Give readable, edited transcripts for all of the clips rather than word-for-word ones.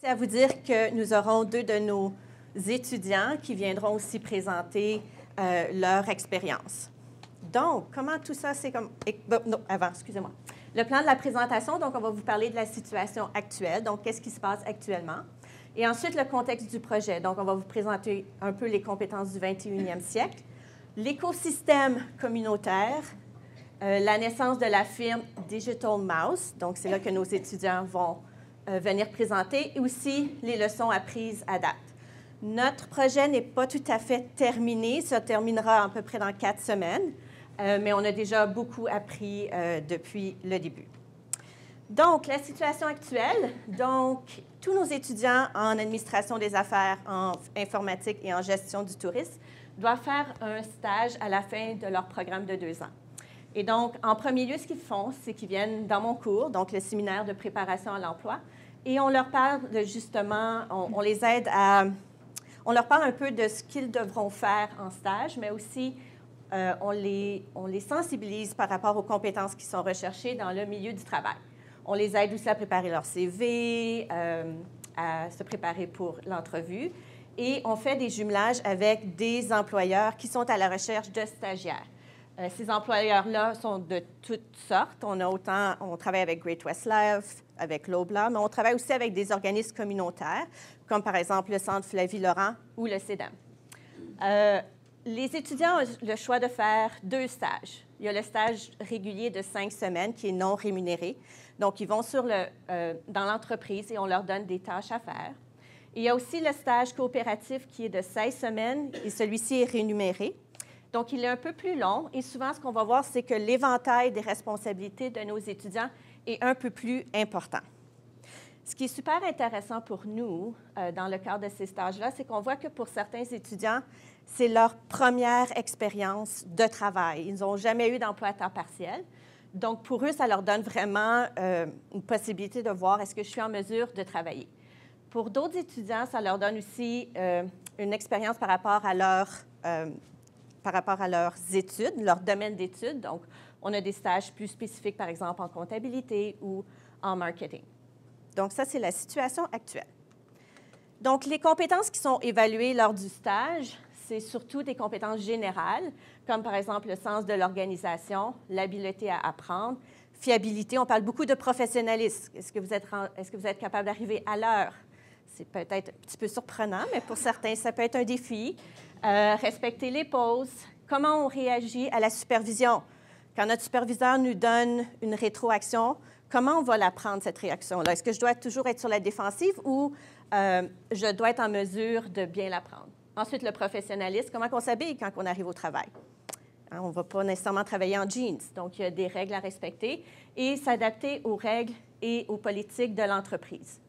C'est à vous dire que nous aurons deux de nos étudiants qui viendront aussi présenter leur expérience. Donc, comment tout ça, c'est comme... Non, avant, excusez-moi. Le plan de la présentation, donc on va vous parler de la situation actuelle, donc qu'est-ce qui se passe actuellement. Et ensuite, le contexte du projet. Donc, on va vous présenter un peu les compétences du 21e siècle, l'écosystème communautaire, la naissance de la firme Digital Mouse, donc c'est là que nos étudiants vont venir présenter, et aussi les leçons apprises à date. Notre projet n'est pas tout à fait terminé, ça terminera à peu près dans 4 semaines, mais on a déjà beaucoup appris depuis le début. Donc, la situation actuelle, donc tous nos étudiants en administration des affaires, en informatique et en gestion du tourisme doivent faire un stage à la fin de leur programme de 2 ans. Et donc, en premier lieu, ce qu'ils font, c'est qu'ils viennent dans mon cours, donc le séminaire de préparation à l'emploi, et on leur parle de justement, on les aide à, on leur parle un peu de ce qu'ils devront faire en stage, mais aussi on les sensibilise par rapport aux compétences qui sont recherchées dans le milieu du travail. On les aide aussi à préparer leur CV, à se préparer pour l'entrevue, et on fait des jumelages avec des employeurs qui sont à la recherche de stagiaires. Ces employeurs-là sont de toutes sortes. On travaille avec Great West Life, avec Loblaw, mais on travaille aussi avec des organismes communautaires, comme par exemple le Centre Flavie-Laurent ou le CEDAM. Les étudiants ont le choix de faire 2 stages. Il y a le stage régulier de 5 semaines qui est non rémunéré. Donc, ils vont dans l'entreprise et on leur donne des tâches à faire. Et il y a aussi le stage coopératif qui est de 16 semaines et celui-ci est rémunéré. Donc, il est un peu plus long et souvent, ce qu'on va voir, c'est que l'éventail des responsabilités de nos étudiants est un peu plus important. Ce qui est super intéressant pour nous dans le cadre de ces stages-là, c'est qu'on voit que pour certains étudiants, c'est leur première expérience de travail. Ils n'ont jamais eu d'emploi à temps partiel. Donc, pour eux, ça leur donne vraiment une possibilité de voir est-ce que je suis en mesure de travailler. Pour d'autres étudiants, ça leur donne aussi une expérience par rapport à leurs études, leur domaine d'études. Donc, on a des stages plus spécifiques, par exemple, en comptabilité ou en marketing. Donc, ça, c'est la situation actuelle. Donc, les compétences qui sont évaluées lors du stage, c'est surtout des compétences générales, comme par exemple le sens de l'organisation, l'habileté à apprendre, fiabilité. On parle beaucoup de professionnalisme. Est-ce que vous êtes capable d'arriver à l'heure? C'est peut-être un petit peu surprenant, mais pour certains, ça peut être un défi. Respecter les pauses. Comment on réagit à la supervision? Quand notre superviseur nous donne une rétroaction, comment on va la prendre, cette réaction-là? Est-ce que je dois toujours être sur la défensive ou je dois être en mesure de bien la prendre? Ensuite, le professionnalisme. Comment on s'habille quand on arrive au travail? Hein, on ne va pas nécessairement travailler en jeans. Donc, il y a des règles à respecter et s'adapter aux règles et aux politiques de l'entreprise.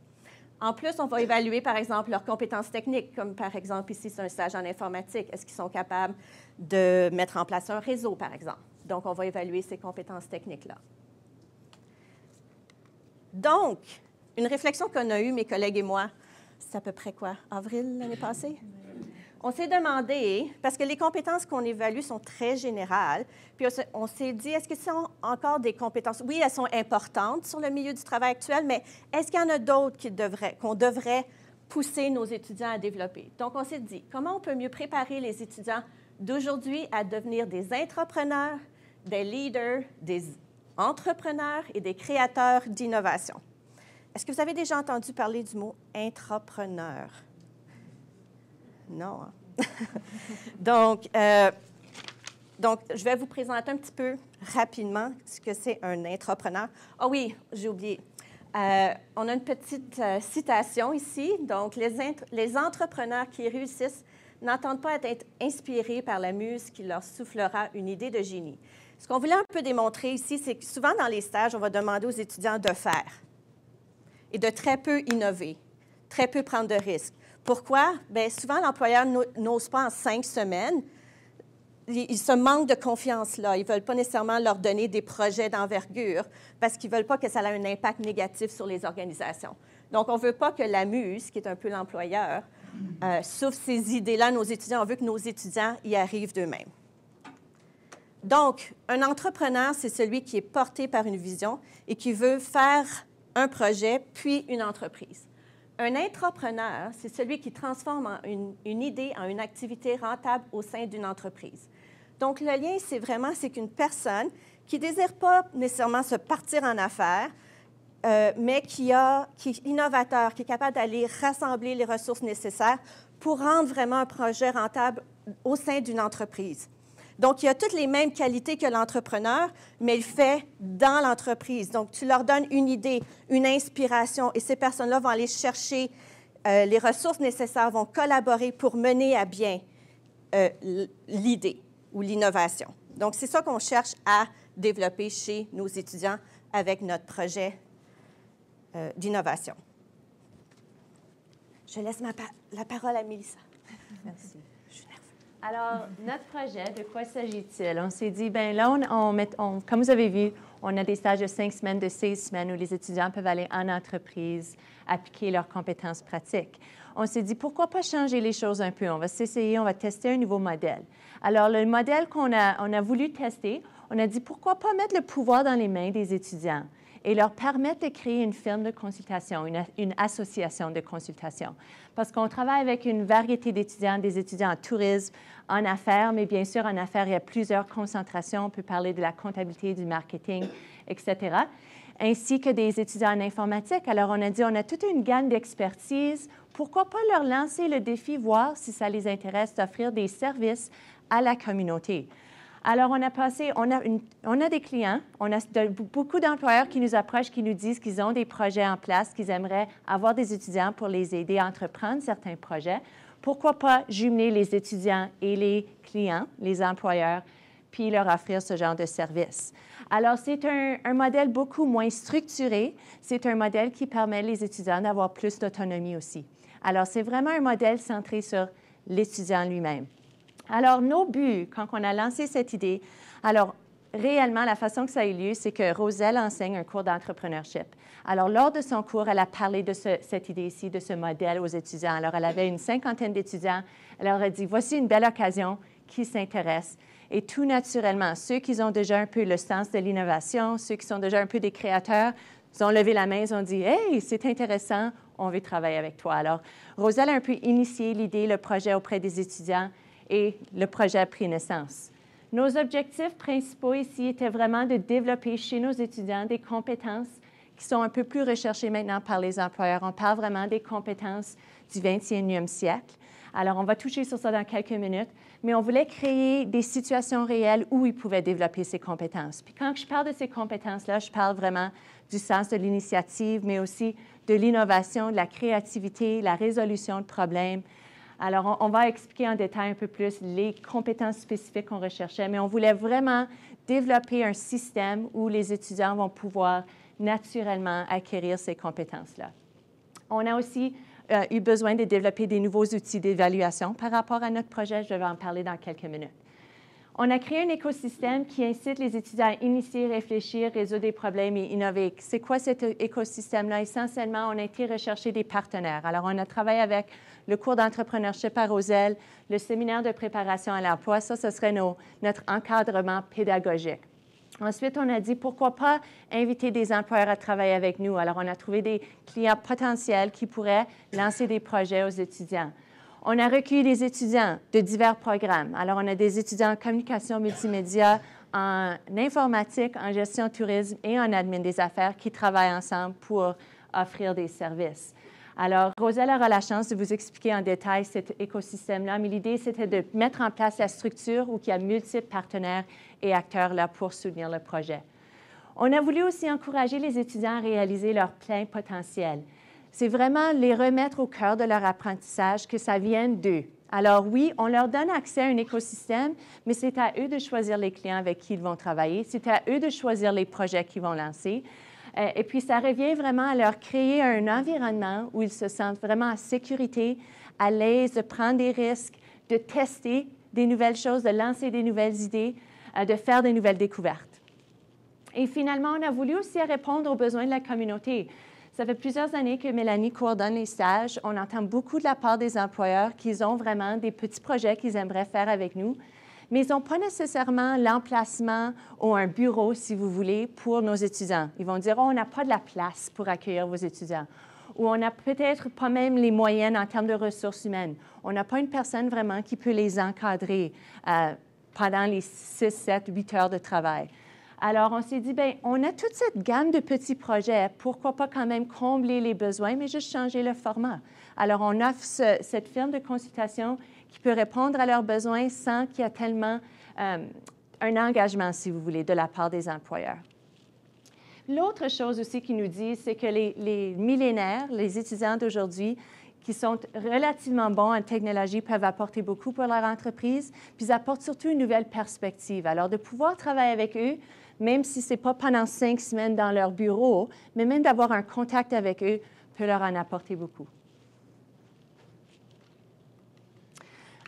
En plus, on va évaluer, par exemple, leurs compétences techniques, comme par exemple ici, c'est un stage en informatique. Est-ce qu'ils sont capables de mettre en place un réseau, par exemple? Donc, on va évaluer ces compétences techniques-là. Donc, une réflexion qu'on a eue, mes collègues et moi, c'est à peu près quoi? Avril l'année passée? On s'est demandé, parce que les compétences qu'on évalue sont très générales, puis on s'est dit, est-ce que ce sont encore des compétences? Oui, elles sont importantes sur le milieu du travail actuel, mais est-ce qu'il y en a d'autres qu'on devrait pousser nos étudiants à développer? Donc, on s'est dit, comment on peut mieux préparer les étudiants d'aujourd'hui à devenir des intrapreneurs, des leaders, des entrepreneurs et des créateurs d'innovation? Est-ce que vous avez déjà entendu parler du mot intrapreneur? Non. Hein? donc, je vais vous présenter un petit peu rapidement ce que c'est un intrapreneur. Ah oui, j'ai oublié. On a une petite citation ici. Donc, les entrepreneurs qui réussissent n'entendent pas être inspirés par la muse qui leur soufflera une idée de génie. Ce qu'on voulait un peu démontrer ici, c'est que souvent dans les stages, on va demander aux étudiants de faire et de très peu innover, très peu prendre de risques. Pourquoi? Bien, souvent, l'employeur n'ose pas en 5 semaines. Ils se manquent de confiance là. Ils ne veulent pas nécessairement leur donner des projets d'envergure parce qu'ils ne veulent pas que ça ait un impact négatif sur les organisations. Donc, on ne veut pas que la muse, qui est un peu l'employeur, souffle ces idées-là à nos étudiants. On veut que nos étudiants y arrivent d'eux-mêmes. Donc, un entrepreneur, c'est celui qui est porté par une vision et qui veut faire un projet puis une entreprise. un intrapreneur, c'est celui qui transforme une idée en une activité rentable au sein d'une entreprise. Donc, le lien, c'est qu'une personne qui ne désire pas nécessairement se partir en affaires, mais qui est innovateur, qui est capable d'aller rassembler les ressources nécessaires pour rendre vraiment un projet rentable au sein d'une entreprise. Donc, il a toutes les mêmes qualités que l'entrepreneur, mais il le fait dans l'entreprise. Donc, tu leur donnes une idée, une inspiration, et ces personnes-là vont aller chercher les ressources nécessaires, vont collaborer pour mener à bien l'idée ou l'innovation. Donc, c'est ça qu'on cherche à développer chez nos étudiants avec notre projet d'innovation. Je laisse la parole à Mélissa. Merci. Alors, notre projet, de quoi s'agit-il? On s'est dit, bien là, comme vous avez vu, on a des stages de 5 semaines, de 6 semaines où les étudiants peuvent aller en entreprise, appliquer leurs compétences pratiques. On s'est dit, pourquoi pas changer les choses un peu? On va s'essayer, on va tester un nouveau modèle. Alors, le modèle qu'on a voulu tester, on a dit, pourquoi pas mettre le pouvoir dans les mains des étudiants et leur permettre de créer une firme de consultation, une association de consultation. Parce qu'on travaille avec une variété d'étudiants, des étudiants en tourisme, en affaires, mais bien sûr, en affaires, il y a plusieurs concentrations. On peut parler de la comptabilité, du marketing, etc., ainsi que des étudiants en informatique. Alors, on a dit, on a toute une gamme d'expertise. Pourquoi pas leur lancer le défi, voir si ça les intéresse d'offrir des services à la communauté? Alors, on a des clients, on a beaucoup d'employeurs qui nous approchent, qui nous disent qu'ils ont des projets en place, qu'ils aimeraient avoir des étudiants pour les aider à entreprendre certains projets. Pourquoi pas jumeler les étudiants et les clients, les employeurs, puis leur offrir ce genre de service? Alors, c'est un modèle beaucoup moins structuré. C'est un modèle qui permet les étudiants d'avoir plus d'autonomie aussi. Alors, c'est vraiment un modèle centré sur l'étudiant lui-même. Alors, nos buts, quand on a lancé cette idée, alors, réellement, la façon que ça a eu lieu, c'est que Roselle enseigne un cours d'entrepreneurship. Alors, lors de son cours, elle a parlé de cette idée ici, de ce modèle aux étudiants. Alors, elle avait une 50aine d'étudiants. Elle leur a dit, voici une belle occasion qui s'intéresse. Et tout naturellement, ceux qui ont déjà un peu le sens de l'innovation, ceux qui sont déjà un peu des créateurs, ils ont levé la main, ils ont dit, « Hey, c'est intéressant, on veut travailler avec toi. » Alors, Roselle a un peu initié l'idée, le projet auprès des étudiants, et le projet a pris naissance. Nos objectifs principaux ici étaient vraiment de développer chez nos étudiants des compétences qui sont un peu plus recherchées maintenant par les employeurs. On parle vraiment des compétences du 21e siècle. Alors, on va toucher sur ça dans quelques minutes, mais on voulait créer des situations réelles où ils pouvaient développer ces compétences. Puis quand je parle de ces compétences-là, je parle vraiment du sens de l'initiative, mais aussi de l'innovation, de la créativité, la résolution de problèmes. Alors, on va expliquer en détail un peu plus les compétences spécifiques qu'on recherchait, mais on voulait vraiment développer un système où les étudiants vont pouvoir naturellement acquérir ces compétences-là. On a aussi eu besoin de développer des nouveaux outils d'évaluation par rapport à notre projet. Je vais en parler dans quelques minutes. On a créé un écosystème qui incite les étudiants à initier, réfléchir, résoudre des problèmes et innover. C'est quoi cet écosystème-là? Essentiellement, on a été rechercher des partenaires. Alors, on a travaillé avec le cours d'entrepreneurship à Roselle, le séminaire de préparation à l'emploi. Ça, ce serait notre encadrement pédagogique. Ensuite, on a dit, pourquoi pas inviter des employeurs à travailler avec nous? Alors, on a trouvé des clients potentiels qui pourraient lancer des projets aux étudiants. On a recueilli des étudiants de divers programmes. Alors, on a des étudiants en communication multimédia, en informatique, en gestion de tourisme et en admin des affaires qui travaillent ensemble pour offrir des services. Alors, Roselle aura la chance de vous expliquer en détail cet écosystème-là, mais l'idée, c'était de mettre en place la structure où il y a multiples partenaires et acteurs là pour soutenir le projet. On a voulu aussi encourager les étudiants à réaliser leur plein potentiel. C'est vraiment les remettre au cœur de leur apprentissage, que ça vienne d'eux. Alors oui, on leur donne accès à un écosystème, mais c'est à eux de choisir les clients avec qui ils vont travailler, c'est à eux de choisir les projets qu'ils vont lancer. Et puis, ça revient vraiment à leur créer un environnement où ils se sentent vraiment en sécurité, à l'aise de prendre des risques, de tester des nouvelles choses, de lancer des nouvelles idées, de faire des nouvelles découvertes. Et finalement, on a voulu aussi répondre aux besoins de la communauté. Ça fait plusieurs années que Mélanie coordonne les stages. On entend beaucoup de la part des employeurs qu'ils ont vraiment des petits projets qu'ils aimeraient faire avec nous, mais ils n'ont pas nécessairement l'emplacement ou un bureau, si vous voulez, pour nos étudiants. Ils vont dire, oh, on n'a pas de la place pour accueillir vos étudiants. où on n'a peut-être pas même les moyens en termes de ressources humaines. On n'a pas une personne vraiment qui peut les encadrer pendant les 6, 7, 8 heures de travail. Alors, on s'est dit, bien, on a toute cette gamme de petits projets, pourquoi pas quand même combler les besoins, mais juste changer le format. Alors, on offre cette firme de consultation qui peut répondre à leurs besoins sans qu'il y ait tellement un engagement, si vous voulez, de la part des employeurs. L'autre chose aussi qu'ils nous disent, c'est que les millénaires, les étudiants d'aujourd'hui, qui sont relativement bons en technologie, peuvent apporter beaucoup pour leur entreprise, puis ils apportent surtout une nouvelle perspective. Alors, de pouvoir travailler avec eux, même si ce n'est pas pendant 5 semaines dans leur bureau, mais même d'avoir un contact avec eux peut leur en apporter beaucoup.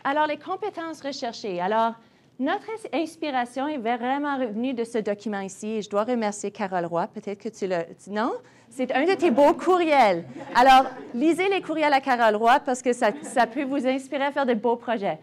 Alors, les compétences recherchées. Alors, notre inspiration est vraiment revenue de ce document ici, et je dois remercier Carole Roy. Peut-être que tu le... Non? C'est un de tes beaux courriels. Alors, lisez les courriels à Carole Roy parce que ça peut vous inspirer à faire de beaux projets.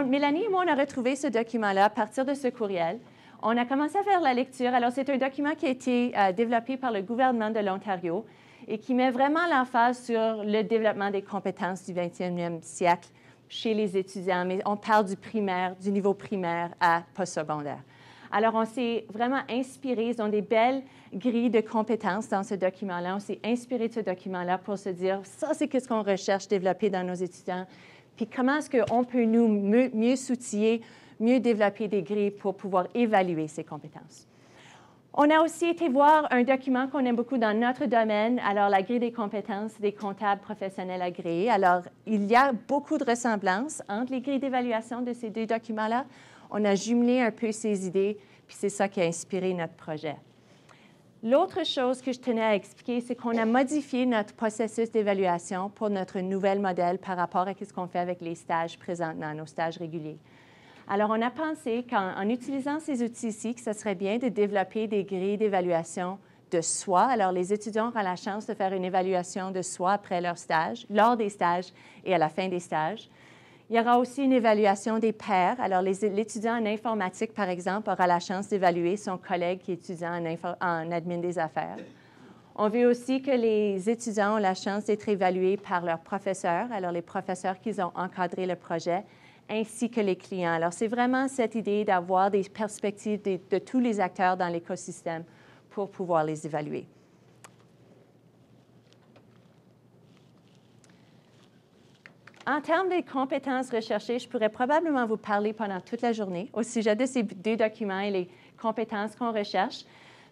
Mélanie et moi, on a retrouvé ce document-là à partir de ce courriel. On a commencé à faire la lecture. Alors, c'est un document qui a été développé par le gouvernement de l'Ontario et qui met vraiment l'emphase sur le développement des compétences du 21e siècle chez les étudiants, mais on parle du primaire, du niveau primaire à postsecondaire. Alors, on s'est vraiment inspiré, ils ont des belles grilles de compétences dans ce document-là. On s'est inspiré de ce document-là pour se dire, ça, c'est ce qu'on recherche développer dans nos étudiants, puis comment est-ce qu'on peut nous mieux s'outiller, mieux développer des grilles pour pouvoir évaluer ces compétences. On a aussi été voir un document qu'on aime beaucoup dans notre domaine, alors la grille des compétences des comptables professionnels agréés. Alors, il y a beaucoup de ressemblances entre les grilles d'évaluation de ces deux documents-là. On a jumelé un peu ces idées, puis c'est ça qui a inspiré notre projet. L'autre chose que je tenais à expliquer, c'est qu'on a modifié notre processus d'évaluation pour notre nouvel modèle par rapport à ce qu'on fait avec les stages présentement, nos stages réguliers. Alors, on a pensé qu'en utilisant ces outils ici, que ce serait bien de développer des grilles d'évaluation de soi. Alors, les étudiants auront la chance de faire une évaluation de soi après leur stage, lors des stages et à la fin des stages. Il y aura aussi une évaluation des pairs. Alors, l'étudiant en informatique, par exemple, aura la chance d'évaluer son collègue qui est étudiant en admin des affaires. On veut aussi que les étudiants ont la chance d'être évalués par leurs professeurs, alors les professeurs qui ont encadré le projet, ainsi que les clients. Alors, c'est vraiment cette idée d'avoir des perspectives de tous les acteurs dans l'écosystème pour pouvoir les évaluer. En termes des compétences recherchées, je pourrais probablement vous parler pendant toute la journée au sujet de ces deux documents et les compétences qu'on recherche.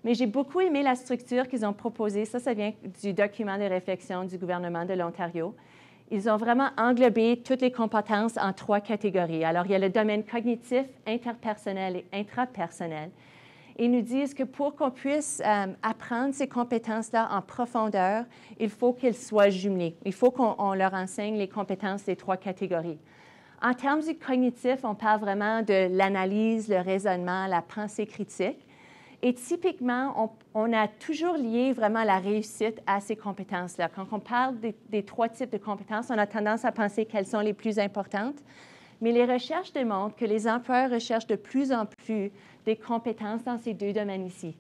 Mais j'ai beaucoup aimé la structure qu'ils ont proposée. Ça vient du document de réflexion du gouvernement de l'Ontario. Ils ont vraiment englobé toutes les compétences en 3 catégories. Alors, il y a le domaine cognitif, interpersonnel et intrapersonnel. Ils nous disent que pour qu'on puisse apprendre ces compétences-là en profondeur, il faut qu'elles soient jumelées. Il faut qu'on leur enseigne les compétences des 3 catégories. En termes du cognitif, on parle vraiment de l'analyse, le raisonnement, la pensée critique. Et typiquement, on a toujours lié vraiment la réussite à ces compétences-là. Quand on parle des 3 types de compétences, on a tendance à penser qu'elles sont les plus importantes. Mais les recherches démontrent que les employeurs recherchent de plus en plus des compétences dans ces 2 domaines ici.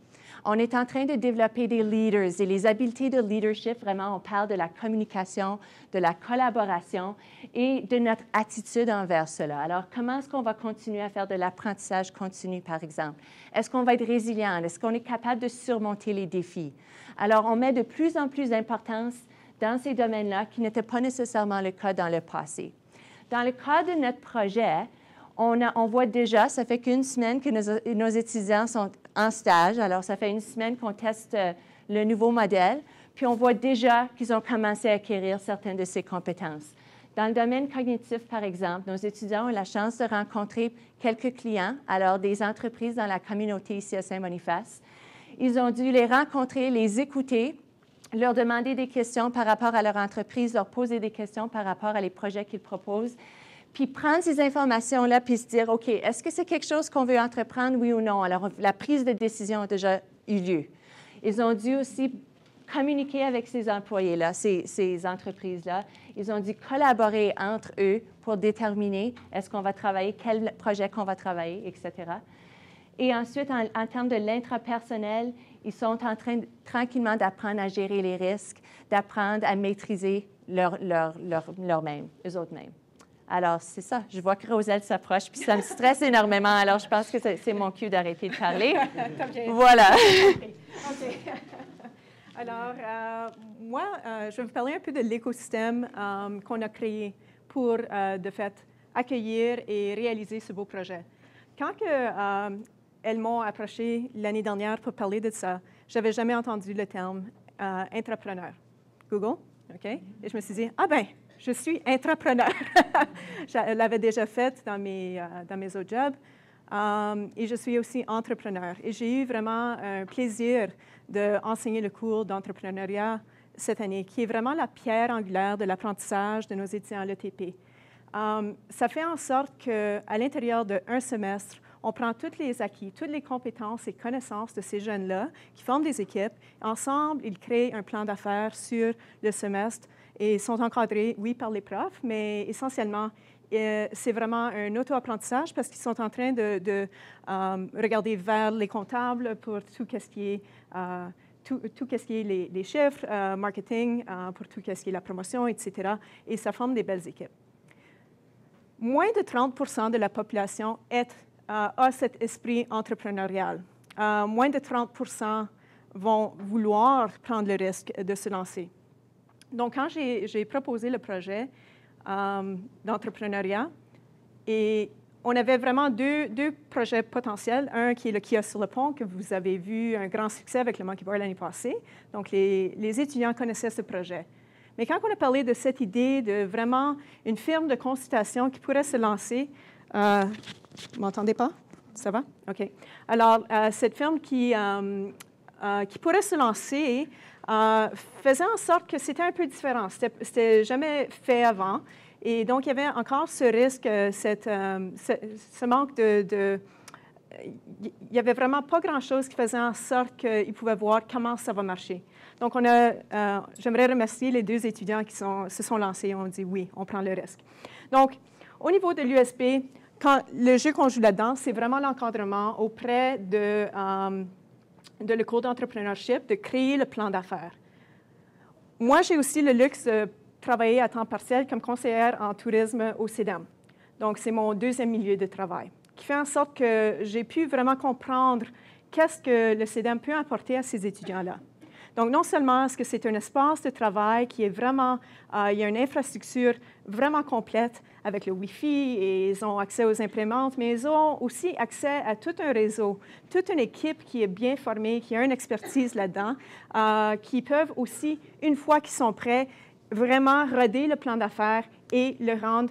On est en train de développer des leaders et les habiletés de leadership, vraiment, on parle de la communication, de la collaboration et de notre attitude envers cela. Alors, comment est-ce qu'on va continuer à faire de l'apprentissage continu, par exemple? Est-ce qu'on va être résilient? Est-ce qu'on est capable de surmonter les défis? Alors, on met de plus en plus d'importance dans ces domaines-là qui n'étaient pas nécessairement le cas dans le passé. Dans le cas de notre projet, on voit déjà, ça fait qu'une semaine que nos étudiants sont en stage. Alors, ça fait une semaine qu'on teste le nouveau modèle. Puis, on voit déjà qu'ils ont commencé à acquérir certaines de ces compétences. Dans le domaine cognitif, par exemple, nos étudiants ont la chance de rencontrer quelques clients, alors des entreprises dans la communauté ici à Saint-Boniface. Ils ont dû les rencontrer, les écouter, leur demander des questions par rapport à leur entreprise, leur poser des questions par rapport à les projets qu'ils proposent, puis prendre ces informations-là puis se dire, OK, est-ce que c'est quelque chose qu'on veut entreprendre, oui ou non? Alors, la prise de décision a déjà eu lieu. Ils ont dû aussi communiquer avec ces employés-là, ces entreprises-là. Ils ont dû collaborer entre eux pour déterminer est-ce qu'on va travailler, quel projet qu'on va travailler, etc. Et ensuite, en termes de l'intrapersonnel, ils sont en train tranquillement d'apprendre à gérer les risques, d'apprendre à maîtriser eux-mêmes. Alors, c'est ça. Je vois que Roselle s'approche, puis ça me stresse énormément. Alors, je pense que c'est mon cue d'arrêter de parler. Voilà. OK. Alors, moi, je vais vous parler un peu de l'écosystème qu'on a créé pour, de fait, accueillir et réaliser ce beau projet. Quand elles m'ont approché l'année dernière pour parler de ça, je n'avais jamais entendu le terme intrapreneur. Google, OK? Et je me suis dit, ah ben, je suis intrapreneur. Je l'avais déjà fait dans mes autres jobs. Et je suis aussi entrepreneur. Et j'ai eu vraiment un plaisir d'enseigner le cours d'entrepreneuriat cette année, qui est vraiment la pierre angulaire de l'apprentissage de nos étudiants à l'ETP. Ça fait en sorte qu'à l'intérieur d'un semestre, on prend tous les acquis, toutes les compétences et connaissances de ces jeunes-là qui forment des équipes. Ensemble, ils créent un plan d'affaires sur le semestre et sont encadrés, oui, par les profs, mais essentiellement, c'est vraiment un auto-apprentissage parce qu'ils sont en train de regarder vers les comptables pour tout ce qui est, tout ce qui est les chiffres, marketing, pour tout ce qui est la promotion, etc. Et ça forme des belles équipes. Moins de 30% de la population a cet esprit entrepreneurial. Moins de 30% vont vouloir prendre le risque de se lancer. Donc, quand j'ai proposé le projet d'entrepreneuriat, et on avait vraiment deux projets potentiels. Un qui est le kiosque sur le pont, que vous avez vu un grand succès avec le Monkey Bar l'année passée. Donc, les étudiants connaissaient ce projet. Mais quand on a parlé de cette idée de vraiment une firme de consultation qui pourrait se lancer, vous m'entendez pas? Ça va? OK. Alors, cette firme qui pourrait se lancer faisait en sorte que c'était un peu différent. C'était jamais fait avant. Et donc, il y avait encore ce risque, ce manque il n'y avait vraiment pas grand-chose qui faisait en sorte qu'ils pouvaient voir comment ça va marcher. Donc, j'aimerais remercier les deux étudiants qui se sont lancés et ont dit oui, on prend le risque. Donc, au niveau de l'USP, le jeu qu'on joue là-dedans, c'est vraiment l'encadrement auprès de le cours d'entrepreneurship, de créer le plan d'affaires. Moi, j'ai aussi le luxe de travailler à temps partiel comme conseillère en tourisme au CEDAM. Donc, c'est mon deuxième milieu de travail, qui fait en sorte que j'ai pu vraiment comprendre qu'est-ce que le CEDAM peut apporter à ces étudiants-là. Donc, non seulement est-ce que c'est un espace de travail qui est vraiment, il y a une infrastructure vraiment complète avec le Wi-Fi et ils ont accès aux imprimantes, mais ils ont aussi accès à tout un réseau, toute une équipe qui est bien formée, qui a une expertise là-dedans, qui peuvent aussi, une fois qu'ils sont prêts, vraiment roder le plan d'affaires et le rendre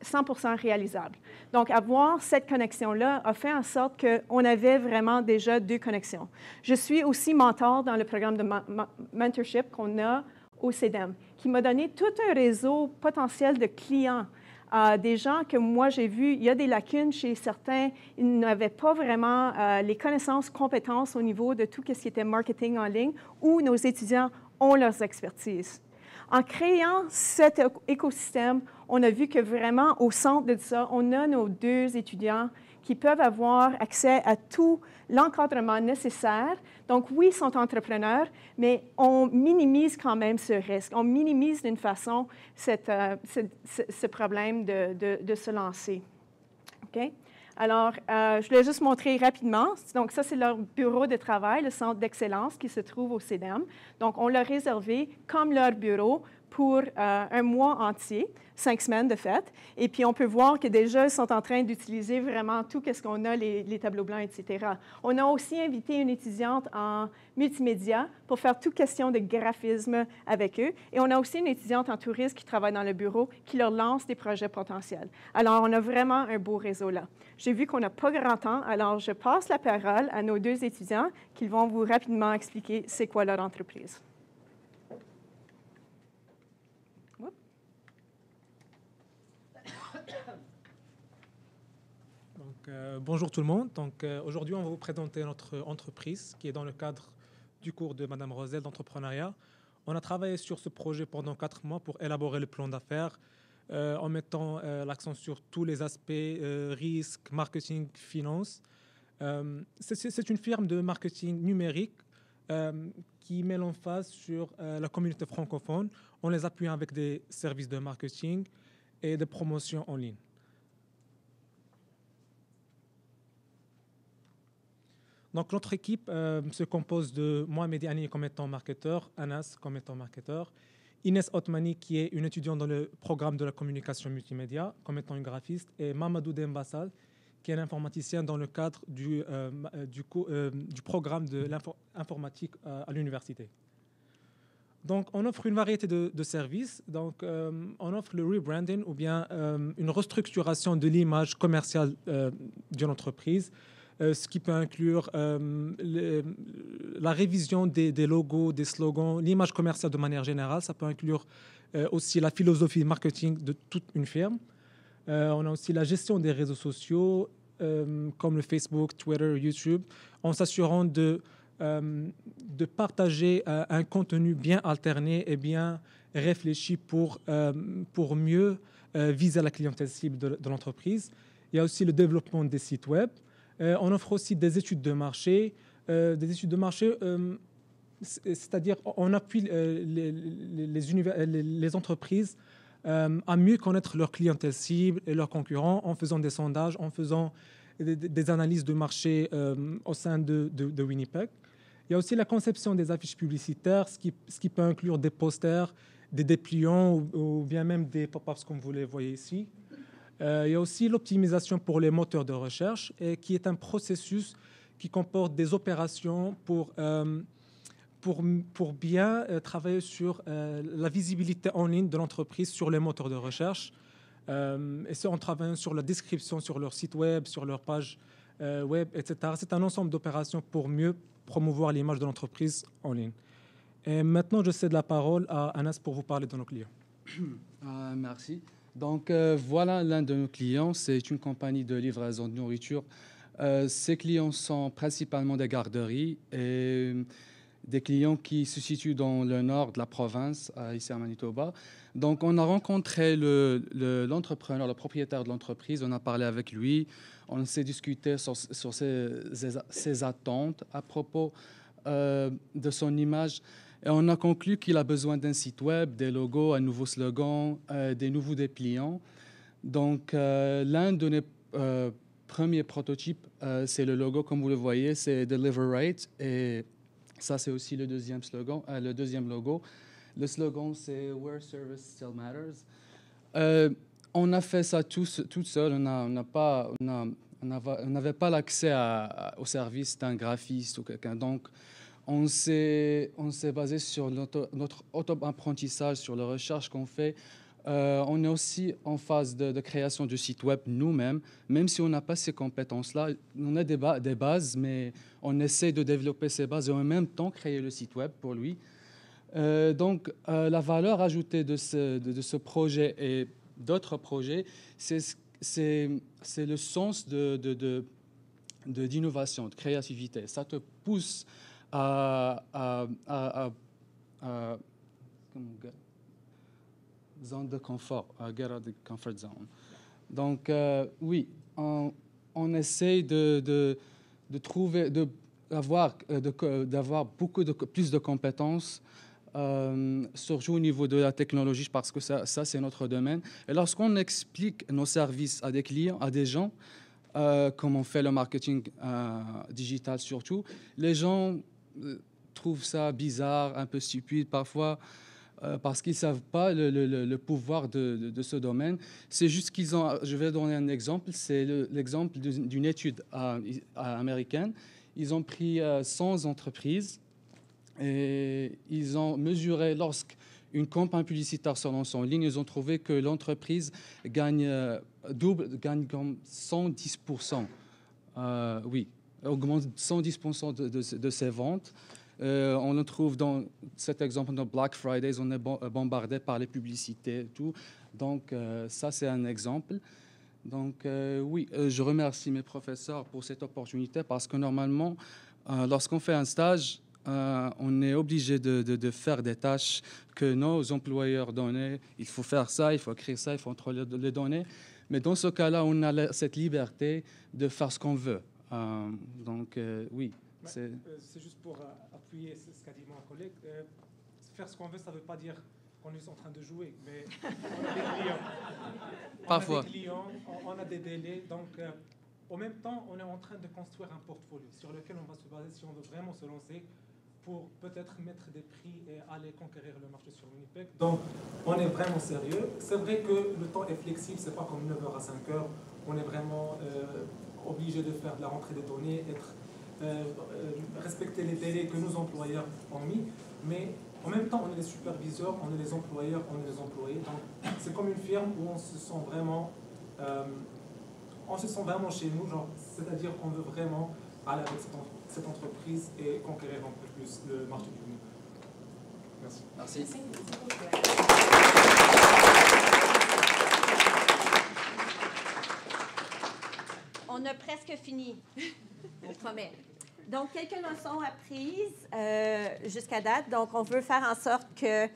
100% réalisable. Donc, avoir cette connexion-là a fait en sorte qu'on avait vraiment déjà deux connexions. Je suis aussi mentor dans le programme de mentorship qu'on a au CEDAM, qui m'a donné tout un réseau potentiel de clients, des gens que moi j'ai vus, il y a des lacunes chez certains, ils n'avaient pas vraiment les connaissances, compétences au niveau de tout ce qui était marketing en ligne, où nos étudiants ont leurs expertises. En créant cet écosystème, on a vu que vraiment, au centre de ça, on a nos deux étudiants qui peuvent avoir accès à tout l'encadrement nécessaire. Donc, oui, ils sont entrepreneurs, mais on minimise quand même ce risque. On minimise d'une façon ce problème de se lancer. OK? Alors, je voulais juste montrer rapidement. Donc, ça, c'est leur bureau de travail, le centre d'excellence qui se trouve au CEDAM. Donc, on l'a réservé comme leur bureau pour un mois entier, 5 semaines de fête. Et puis, on peut voir que déjà, ils sont en train d'utiliser vraiment tout ce qu'on a, les tableaux blancs, etc. On a aussi invité une étudiante en multimédia pour faire toute question de graphisme avec eux. Et on a aussi une étudiante en tourisme qui travaille dans le bureau, qui leur lance des projets potentiels. Alors, on a vraiment un beau réseau là. J'ai vu qu'on n'a pas grand temps, alors je passe la parole à nos deux étudiants qui vont vous rapidement expliquer c'est quoi leur entreprise. Bonjour tout le monde. Aujourd'hui, on va vous présenter notre entreprise qui est dans le cadre du cours de Madame Roselle d'entrepreneuriat. On a travaillé sur ce projet pendant 4 mois pour élaborer le plan d'affaires en mettant l'accent sur tous les aspects risques, marketing, finance. C'est une firme de marketing numérique qui met l'emphase sur la communauté francophone en les appuyant avec des services de marketing et de promotion en ligne. Donc, notre équipe se compose de moi, Médiani, comme étant marketeur, Anas comme étant marketeur, Inès Otmani, qui est une étudiante dans le programme de la communication multimédia, comme étant une graphiste, et Mamadou Dembassal, qui est un informaticien dans le cadre du programme de l'informatique à l'université. Donc, on offre une variété de services. Donc, on offre le rebranding ou bien une restructuration de l'image commerciale d'une entreprise, ce qui peut inclure la révision des logos, des slogans, l'image commerciale de manière générale. Ça peut inclure aussi la philosophie marketing de toute une firme. On a aussi la gestion des réseaux sociaux, comme le Facebook, Twitter, YouTube, en s'assurant de partager un contenu bien alterné et bien réfléchi pour mieux viser la clientèle cible de l'entreprise. Il y a aussi le développement des sites web. On offre aussi des études de marché. C'est-à-dire on appuie les entreprises à mieux connaître leur clientèle cible et leurs concurrents en faisant des sondages, en faisant des analyses de marché au sein de Winnipeg. Il y a aussi la conception des affiches publicitaires, ce qui peut inclure des posters, des dépliants ou bien même des pop-ups comme vous les voyez ici. Il y a aussi l'optimisation pour les moteurs de recherche, qui est un processus qui comporte des opérations pour bien travailler sur la visibilité en ligne de l'entreprise sur les moteurs de recherche. Et c'est en travaillant sur la description sur leur site web, sur leur page web, etc. C'est un ensemble d'opérations pour mieux promouvoir l'image de l'entreprise en ligne. Et maintenant, je cède la parole à Anas pour vous parler de nos clients. Merci. Donc, voilà l'un de nos clients. C'est une compagnie de livraison de nourriture. Ces clients sont principalement des garderies et des clients qui se situent dans le nord de la province, ici à Manitoba. Donc, on a rencontré l'entrepreneur, le propriétaire de l'entreprise. On a parlé avec lui. On s'est discuté sur ses attentes à propos de son image. Et on a conclu qu'il a besoin d'un site web, des logos, un nouveau slogan, des nouveaux dépliants. Donc, l'un de nos premiers prototypes, c'est le logo, comme vous le voyez, c'est Deliver Right. Et ça, c'est aussi le deuxième slogan, le deuxième logo. Le slogan, c'est Where Service Still Matters. On a fait ça tout seul. On n'avait pas l'accès au service d'un graphiste ou quelqu'un. Donc, on s'est basé sur notre auto-apprentissage, sur la recherche qu'on fait. On est aussi en phase de création de site web nous-mêmes, même si on n'a pas ces compétences-là. On a des bases, mais on essaie de développer ces bases et en même temps créer le site web pour lui. Donc, la valeur ajoutée de ce projet et d'autres projets, c'est le sens d'innovation, de créativité. Ça te pousse zone de confort, get out of the comfort zone. Donc, oui, on essaie d'avoir plus de compétences, surtout au niveau de la technologie, parce que ça c'est notre domaine. Et lorsqu'on explique nos services à des clients, à des gens, comme on fait le marketing digital surtout, les gens trouvent ça bizarre, un peu stupide parfois, parce qu'ils ne savent pas le pouvoir de ce domaine. C'est juste qu'ils ont... Je vais donner un exemple. C'est l'exemple d'une étude américaine. Ils ont pris 100 entreprises et ils ont mesuré lorsqu'une campagne publicitaire se lance en ligne, ils ont trouvé que l'entreprise gagne comme 110%. Oui, augmente 110% de ses ventes. On le trouve dans cet exemple de Black Fridays, on est bombardé par les publicités et tout. Donc, ça, c'est un exemple. Donc, oui, je remercie mes professeurs pour cette opportunité parce que normalement, lorsqu'on fait un stage, on est obligé de faire des tâches que nos employeurs donnent. Il faut faire ça, il faut écrire ça, il faut contrôler les données. Mais dans ce cas-là, on a cette liberté de faire ce qu'on veut. Oui. C'est juste pour appuyer ce qu'a dit mon collègue. Faire ce qu'on veut, ça ne veut pas dire qu'on est en train de jouer, mais on a des clients. Parfois. On a des clients, on a des délais. Donc, en même temps, on est en train de construire un portfolio sur lequel on va se baser si on veut vraiment se lancer pour peut-être mettre des prix et aller conquérir le marché sur Winnipeg. Donc, on est vraiment sérieux. C'est vrai que le temps est flexible, c'est pas comme 9h à 5h. On est vraiment obligé de faire de la rentrée des données, respecter les délais que nos employeurs ont mis, mais en même temps, on est les superviseurs, on est les employeurs, on est les employés. Donc, c'est comme une firme où on se sent vraiment chez nous, c'est-à-dire qu'on veut vraiment aller avec cette entreprise et conquérir un peu plus le marché du monde. Merci. Merci. On a presque fini, on promet. Donc, quelques leçons apprises jusqu'à date. Donc, on veut faire en sorte que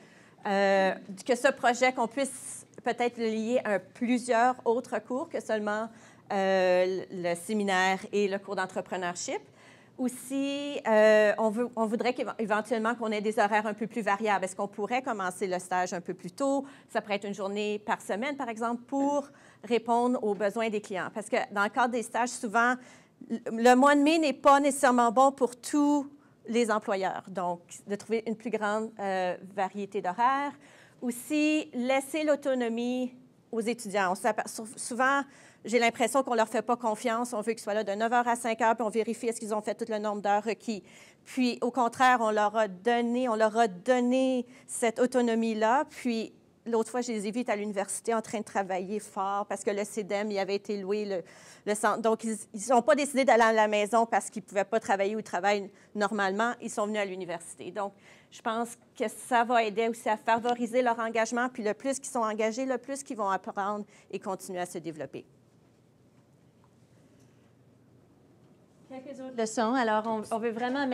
ce projet, qu'on puisse peut-être le lier à plusieurs autres cours que seulement le séminaire et le cours d'entrepreneurship. Aussi, on voudrait qu'éventuellement qu'on ait des horaires un peu plus variables. Est-ce qu'on pourrait commencer le stage un peu plus tôt? Ça pourrait être une journée par semaine, par exemple, pour répondre aux besoins des clients. Parce que dans le cadre des stages, souvent, le mois de mai n'est pas nécessairement bon pour tous les employeurs. Donc, de trouver une plus grande variété d'horaires. Aussi, laisser l'autonomie aux étudiants. Souvent, j'ai l'impression qu'on ne leur fait pas confiance. On veut qu'ils soient là de 9h à 5h, puis on vérifie est-ce qu'ils ont fait tout le nombre d'heures requis. Puis, au contraire, on leur a donné cette autonomie-là. Puis, l'autre fois, je les ai vus à l'université en train de travailler fort parce que le CEDEM, il avait été loué le centre. Donc, ils n'ont pas décidé d'aller à la maison parce qu'ils ne pouvaient pas travailler où ils travaillent normalement. Ils sont venus à l'université. Donc, je pense que ça va aider aussi à favoriser leur engagement. Puis, le plus qu'ils sont engagés, le plus qu'ils vont apprendre et continuer à se développer. Quelques autres leçons. Alors, on veut vraiment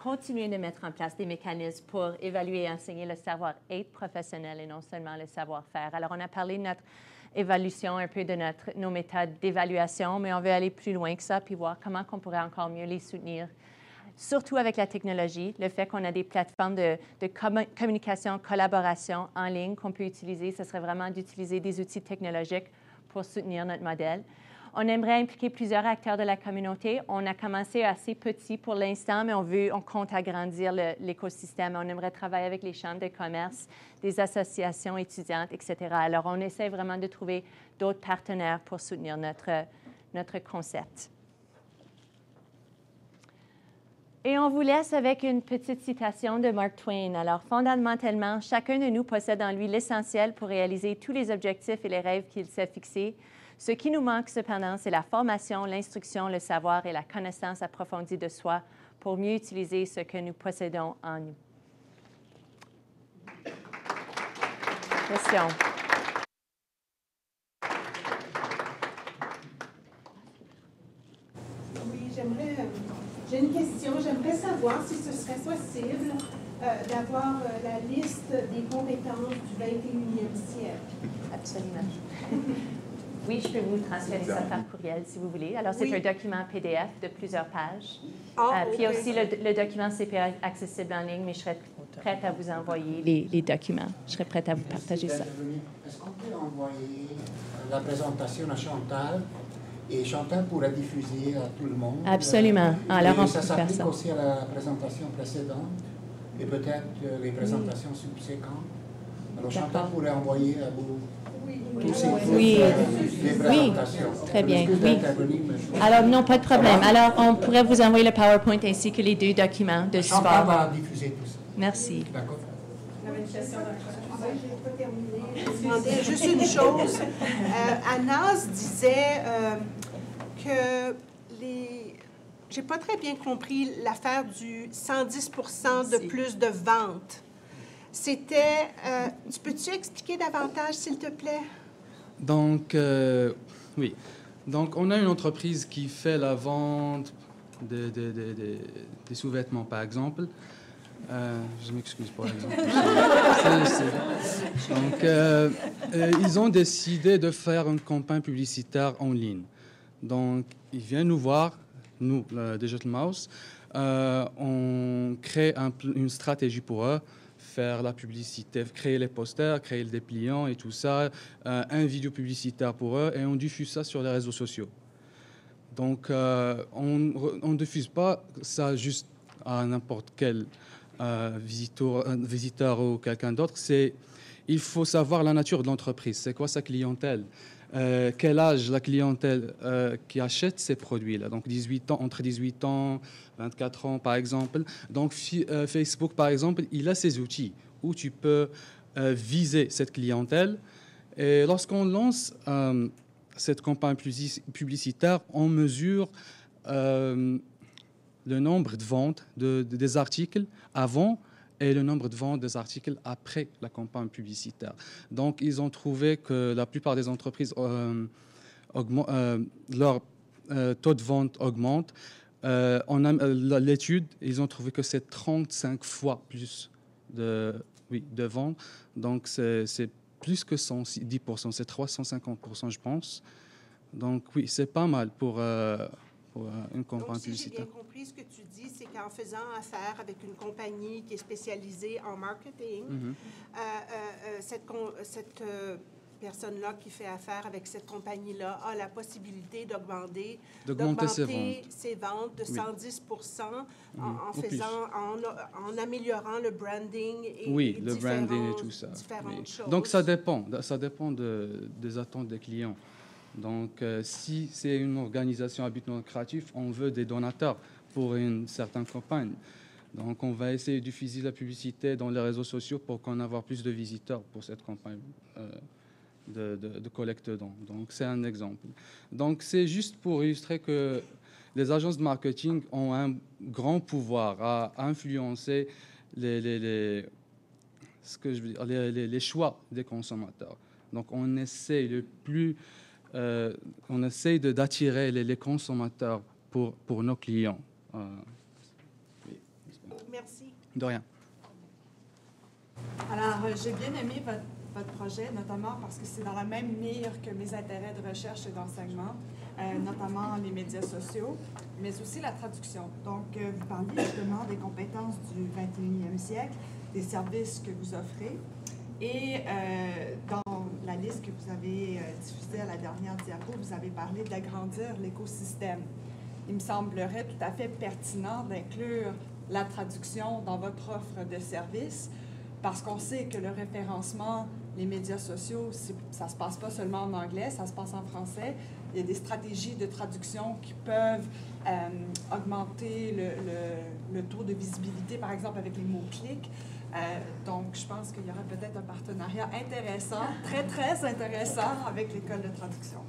continuer de mettre en place des mécanismes pour évaluer et enseigner le savoir-être professionnel et non seulement le savoir-faire. Alors, on a parlé de notre évaluation, un peu de nos méthodes d'évaluation, mais on veut aller plus loin que ça puis voir comment on pourrait encore mieux les soutenir. Surtout avec la technologie, le fait qu'on a des plateformes de communication, collaboration en ligne qu'on peut utiliser, ce serait vraiment d'utiliser des outils technologiques pour soutenir notre modèle. On aimerait impliquer plusieurs acteurs de la communauté. On a commencé assez petit pour l'instant, mais on compte agrandir l'écosystème. On aimerait travailler avec les chambres de commerce, des associations étudiantes, etc. Alors, on essaie vraiment de trouver d'autres partenaires pour soutenir notre concept. Et on vous laisse avec une petite citation de Mark Twain. Alors, fondamentalement, chacun de nous possède en lui l'essentiel pour réaliser tous les objectifs et les rêves qu'il s'est fixés. Ce qui nous manque cependant, c'est la formation, l'instruction, le savoir et la connaissance approfondie de soi pour mieux utiliser ce que nous possédons en nous. Question. Oui, j'ai une question. J'aimerais savoir si ce serait possible d'avoir la liste des compétences du 21e siècle. Absolument. Oui, je peux vous transférer ça par courriel si vous voulez. Alors, c'est un document PDF de plusieurs pages. Puis aussi, le document CPA accessible en ligne, mais je serais prête à vous envoyer les documents. Je serais prête à vous partager ça. Est-ce qu'on peut envoyer la présentation à Chantal et Chantal pourrait diffuser à tout le monde? Absolument. Alors, on peut faire ça. Ça s'applique aussi à la présentation précédente et peut-être les présentations subséquentes. Alors, Chantal pourrait envoyer à vous. Oui, très bien. Oui. Alors, non, pas de problème. Alors, on pourrait vous envoyer le PowerPoint ainsi que les 2 documents de support. Chantal va diffuser tout ça. Merci. D'accord. Je demandais juste une chose. Anas disait que j'ai pas très bien compris l'affaire du 110% de plus de ventes. C'était... peux-tu expliquer davantage, s'il te plaît? Donc, oui. Donc, on a une entreprise qui fait la vente des sous-vêtements, par exemple. Je m'excuse pour l'exemple. Donc, ils ont décidé de faire une campagne publicitaire en ligne. Donc, ils viennent nous voir nous, le Digital Mouse, on crée une stratégie pour eux, faire la publicité, créer les posters, créer le dépliant et tout ça, un vidéo publicitaire pour eux, et on diffuse ça sur les réseaux sociaux. Donc, on ne diffuse pas ça juste à n'importe quel visiteur ou quelqu'un d'autre. Il faut savoir la nature de l'entreprise. C'est quoi sa clientèle? Quel âge la clientèle qui achète ces produits-là? Donc, 18 ans, entre 18 ans, 24 ans, par exemple. Donc, Facebook, par exemple, il a ses outils où tu peux viser cette clientèle. Et lorsqu'on lance cette campagne publicitaire, on mesure le nombre de ventes des articles avant et le nombre de ventes des articles après la campagne publicitaire. Donc, ils ont trouvé que la plupart des entreprises, leur taux de vente augmente. L'étude, ils ont trouvé que c'est 35 fois plus de ventes. Donc, c'est plus que 110%, c'est 350%, je pense. Donc, oui, c'est pas mal pour une campagne publicitaire. Donc, si j'ai bien compris, ce que tu dis, c'est qu'en faisant affaire avec une compagnie qui est spécialisée en marketing, cette personne-là qui fait affaire avec cette compagnie-là a la possibilité d'augmenter ses ventes de 110% en améliorant le branding et le branding et tout ça. Choses. Donc, ça dépend des attentes des clients. Donc, si c'est une organisation à but non lucratif, on veut des donateurs pour une certaine campagne. Donc, on va essayer de diffuser la publicité dans les réseaux sociaux pour qu'on ait plus de visiteurs pour cette campagne de collecte de dons. Donc, c'est un exemple. Donc, c'est juste pour illustrer que les agences de marketing ont un grand pouvoir à influencer les choix des consommateurs. Donc, on essaie d'attirer les consommateurs pour nos clients. Oui. Merci. De rien. Alors, j'ai bien aimé votre projet, notamment parce que c'est dans la même mire que mes intérêts de recherche et d'enseignement, notamment les médias sociaux, mais aussi la traduction. Donc, vous parliez justement des compétences du 21e siècle, des services que vous offrez. Et dans la liste que vous avez diffusée à la dernière diapo, vous avez parlé d'agrandir l'écosystème. Il me semblerait tout à fait pertinent d'inclure la traduction dans votre offre de services, parce qu'on sait que le référencement, les médias sociaux, ça ne se passe pas seulement en anglais, ça se passe en français. Il y a des stratégies de traduction qui peuvent augmenter le taux de visibilité, par exemple avec les mots-clics. Donc, je pense qu'il y aurait peut-être un partenariat intéressant, très, très intéressant avec l'École de traduction.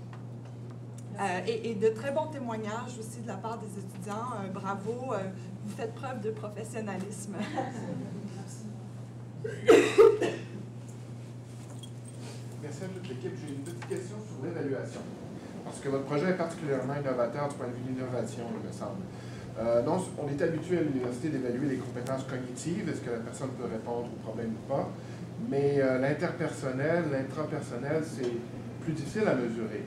Et de très bons témoignages aussi de la part des étudiants. Bravo, vous faites preuve de professionnalisme. Merci à toute l'équipe. J'ai une petite question sur l'évaluation. Parce que votre projet est particulièrement innovateur du point de vue de l'innovation, il me semble. Donc, on est habitué à l'université d'évaluer les compétences cognitives, est-ce que la personne peut répondre au problème ou pas, mais l'interpersonnel, l'intrapersonnel, c'est plus difficile à mesurer.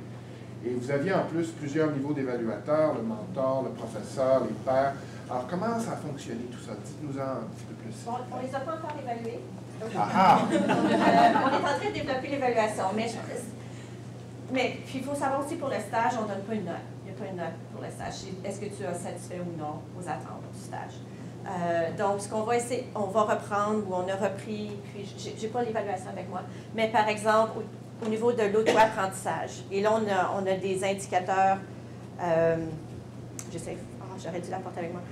Et vous aviez en plus plusieurs niveaux d'évaluateurs, le mentor, le professeur, les pairs. Alors, comment ça a fonctionné tout ça? Dites-nous-en un petit peu plus. Bon, on ne les a pas encore évalués. On est en train de développer l'évaluation, mais puis il faut savoir aussi pour le stage, on ne donne pas une note. Il n'y a pas une note pour le stage. Est-ce que tu as satisfait ou non aux attentes du stage? Donc, ce qu'on va essayer, on va reprendre, ou on a repris, puis je n'ai pas l'évaluation avec moi, mais par exemple, au niveau de l'auto-apprentissage, et là, on a des indicateurs, j'aurais dû l'apporter avec moi,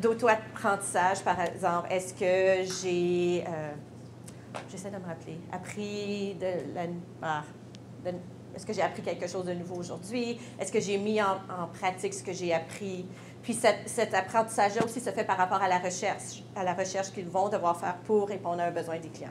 d'auto-apprentissage, par exemple. Est-ce que j'ai, j'essaie de me rappeler, est-ce que j'ai appris quelque chose de nouveau aujourd'hui? Est-ce que j'ai mis en pratique ce que j'ai appris? Puis cet apprentissage-là aussi se fait par rapport à la recherche qu'ils vont devoir faire pour répondre à un besoin des clients.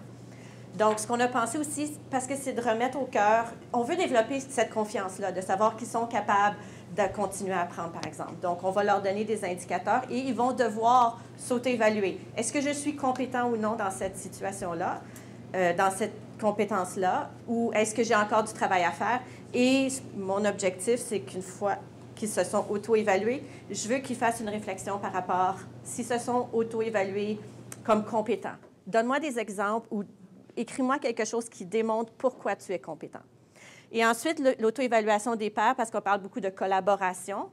Donc, ce qu'on a pensé aussi, parce que c'est de remettre au cœur, on veut développer cette confiance-là, de savoir qu'ils sont capables de continuer à apprendre, par exemple. Donc, on va leur donner des indicateurs et ils vont devoir s'auto-évaluer. Est-ce que je suis compétent ou non dans cette situation-là, dans cette compétence-là, ou est-ce que j'ai encore du travail à faire? Et mon objectif, c'est qu'une fois qui se sont auto-évalués. Je veux qu'ils fassent une réflexion par rapport s'ils se sont auto-évalués comme compétents. Donne-moi des exemples ou écris-moi quelque chose qui démontre pourquoi tu es compétent. Et ensuite, l'auto-évaluation des pairs, parce qu'on parle beaucoup de collaboration,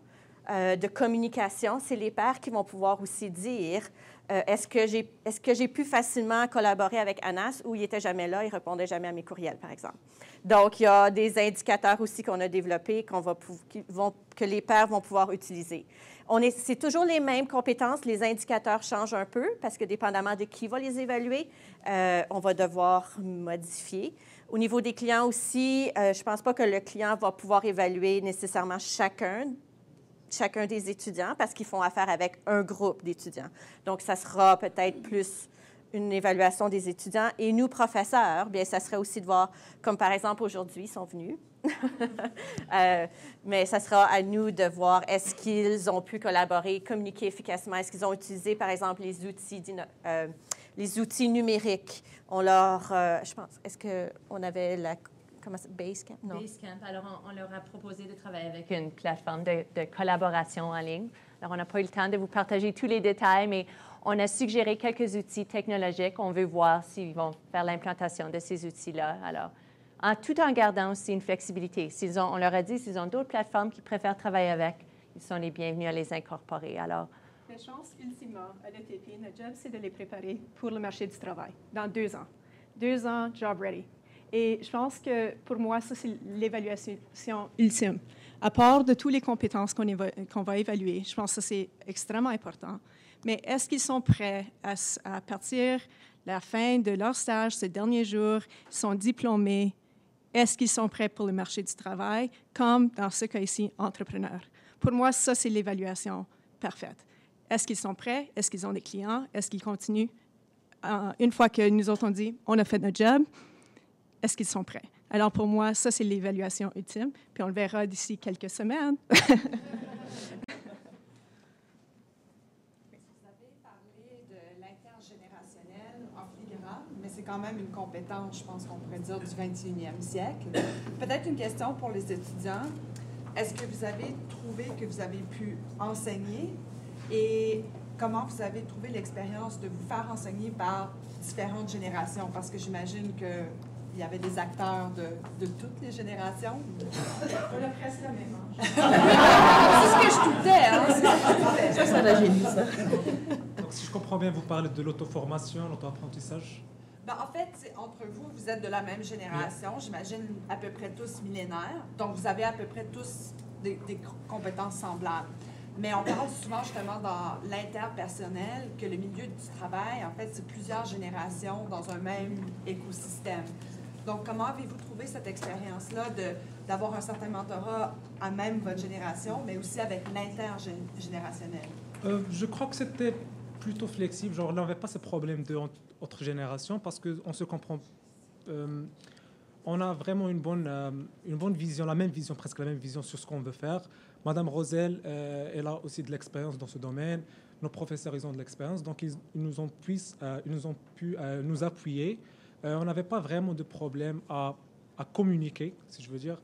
de communication, c'est les pairs qui vont pouvoir aussi dire est-ce que j'ai pu facilement collaborer avec Anas ou il n'était jamais là, il ne répondait jamais à mes courriels, par exemple. Donc, il y a des indicateurs aussi qu'on a développés que les pairs vont pouvoir utiliser. C'est toujours les mêmes compétences, les indicateurs changent un peu parce que dépendamment de qui va les évaluer, on va devoir modifier. Au niveau des clients aussi, je ne pense pas que le client va pouvoir évaluer nécessairement chacun des étudiants parce qu'ils font affaire avec un groupe d'étudiants. Donc, ça sera peut-être plus une évaluation des étudiants. Et nous, professeurs, bien, ça serait aussi de voir, comme par exemple aujourd'hui, ils sont venus. Mais ça sera à nous de voir est-ce qu'ils ont pu collaborer, communiquer efficacement, est-ce qu'ils ont utilisé, par exemple, les outils numériques. Je pense, est-ce qu'on avait comment ça, Basecamp? Non. Basecamp. Alors, on leur a proposé de travailler avec une plateforme de collaboration en ligne. Alors, on n'a pas eu le temps de vous partager tous les détails, mais on a suggéré quelques outils technologiques. On veut voir s'ils vont faire l'implantation de ces outils-là. Alors, tout en gardant aussi une flexibilité. On leur a dit, s'ils ont d'autres plateformes qu'ils préfèrent travailler avec, ils sont les bienvenus à les incorporer. Alors, la chance, ultimement, à l'ETP, notre job, c'est de les préparer pour le marché du travail dans 2 ans. 2 ans, job ready. Et je pense que pour moi, ça, c'est l'évaluation ultime. À part de toutes les compétences qu'on va évaluer, je pense que ça, c'est extrêmement important. Mais est-ce qu'ils sont prêts à partir la fin de leur stage, ces derniers jours, ils sont diplômés, est-ce qu'ils sont prêts pour le marché du travail, comme dans ce cas ici, entrepreneurs? Pour moi, ça, c'est l'évaluation parfaite. Est-ce qu'ils sont prêts? Est-ce qu'ils ont des clients? Est-ce qu'ils continuent? Une fois que nous autres, on dit, on a fait notre job, est-ce qu'ils sont prêts? Alors, pour moi, ça, c'est l'évaluation ultime. Puis, on le verra d'ici quelques semaines. Vous avez parlé de l'intergénérationnel en filigrane, mais c'est quand même une compétence, je pense qu'on pourrait dire, du 21e siècle. Peut-être une question pour les étudiants. Est-ce que vous avez trouvé que vous avez pu enseigner et comment vous avez trouvé l'expérience de vous faire enseigner par différentes générations? Parce que j'imagine que il y avait des acteurs de toutes les générations. On a presque la même âge. C'est ce que je doutais. Hein? Ça va génie, ça. Donc, si je comprends bien, vous parlez de l'auto-formation, l'auto-apprentissage? Ben, en fait, entre vous, vous êtes de la même génération, j'imagine à peu près tous millénaires. Donc, vous avez à peu près tous des compétences semblables. Mais on parle souvent, justement, dans l'interpersonnel, que le milieu du travail, en fait, c'est plusieurs générations dans un même écosystème. Donc, comment avez-vous trouvé cette expérience-là d'avoir un certain mentorat à même votre génération, mais aussi avec l'intergénérationnel? Je crois que c'était plutôt flexible. Genre, on n'avait pas ce problème d'autres générations parce qu'on se comprend. On a vraiment une bonne vision, presque la même vision sur ce qu'on veut faire. Madame Rosel, elle a aussi de l'expérience dans ce domaine. Nos professeurs, ils ont de l'expérience, donc ils nous ont pu nous appuyer. On n'avait pas vraiment de problème à communiquer, si je veux dire.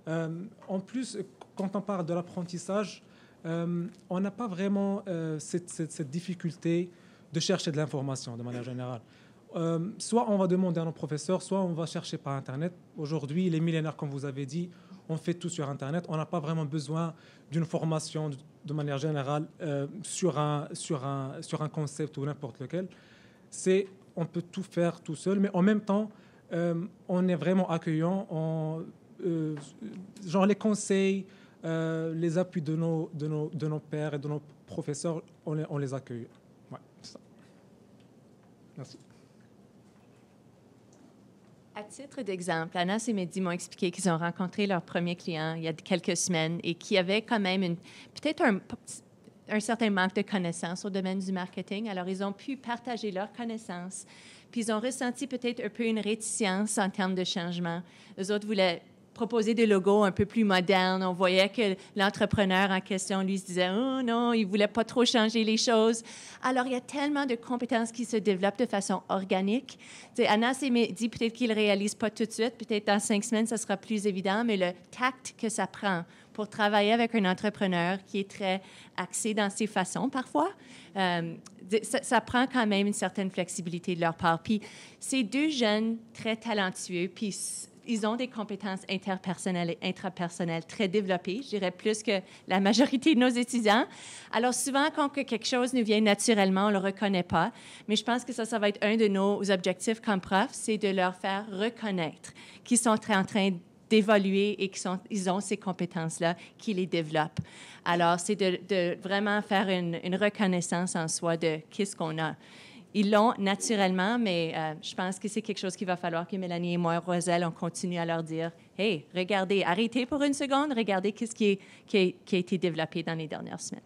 En plus, quand on parle de l'apprentissage, on n'a pas vraiment cette difficulté de chercher de l'information de manière générale. Soit on va demander à nos professeurs, soit on va chercher par Internet. Aujourd'hui, les millénaires, comme vous avez dit, on fait tout sur Internet. On n'a pas vraiment besoin d'une formation de manière générale sur un concept ou n'importe lequel. On peut tout faire tout seul, mais en même temps, on est vraiment accueillant. Genre les conseils, les appuis de nos pairs et de nos professeurs, on les accueille. Ouais, c'est ça. Merci. À titre d'exemple, Anas et Mehdi m'ont expliqué qu'ils ont rencontré leur premier client il y a quelques semaines et qui avait quand même peut-être un certain manque de connaissances au domaine du marketing. Alors, ils ont pu partager leurs connaissances. Puis, ils ont ressenti peut-être un peu une réticence en termes de changement. Eux autres voulaient proposer des logos un peu plus modernes. On voyait que l'entrepreneur en question, lui, se disait « Oh non, il ne voulait pas trop changer les choses. » Alors, il y a tellement de compétences qui se développent de façon organique. T'sais, Anas dit peut-être qu'il ne réalise pas tout de suite. Peut-être dans 5 semaines, ça sera plus évident, mais le tact que ça prend pour travailler avec un entrepreneur qui est très axé dans ses façons parfois, ça prend quand même une certaine flexibilité de leur part. Puis ces deux jeunes très talentueux, puis ils ont des compétences interpersonnelles et intrapersonnelles très développées, je dirais plus que la majorité de nos étudiants. Alors souvent, quand quelque chose nous vient naturellement, on ne le reconnaît pas. Mais je pense que ça va être un de nos objectifs comme prof, c'est de leur faire reconnaître qu'ils sont en train d'évoluer et qu'ils ont ces compétences-là, qu'ils les développent. Alors, c'est de vraiment faire une reconnaissance en soi de qu'est-ce qu'on a. Ils l'ont naturellement, mais je pense que c'est quelque chose qu'il va falloir que Mélanie et moi, Roselle, on continue à leur dire « Hey, regardez, arrêtez pour une seconde, regardez qu'est-ce qui a été développé dans les dernières semaines. »